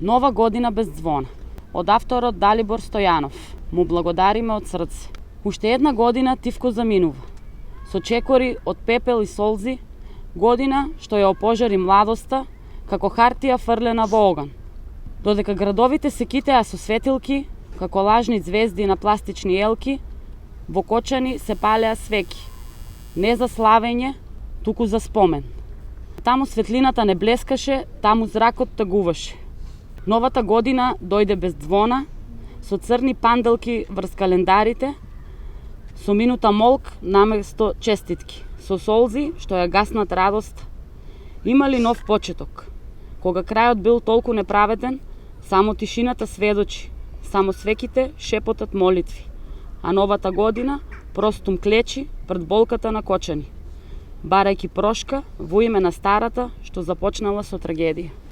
Нова година без звона. Од авторот Далибор Стојанов. Му благодариме од срце. Уште една година тивко заминува. Со чекори од пепел и солзи, година што ја опожари младоста, како хартија фрлена во оган. Додека градовите се китеа со светилки, како лажни звезди на пластични елки, во Кочани се палеа свеки. Не за славење, туку за спомен. Таму светлината не блескаше, таму зракот тагуваше. Новата година дојде без звона, со црни панделки врз календарите, со минута молк наместо честитки, со солзи што ја гаснат радост. Има ли нов почеток? Кога крајот бил толку неправеден, само тишината сведочи, само свеките шепотат молитви, а новата година простум клечи пред болката на Кочани, барајќи прошка во име на старата што започнала со трагедија.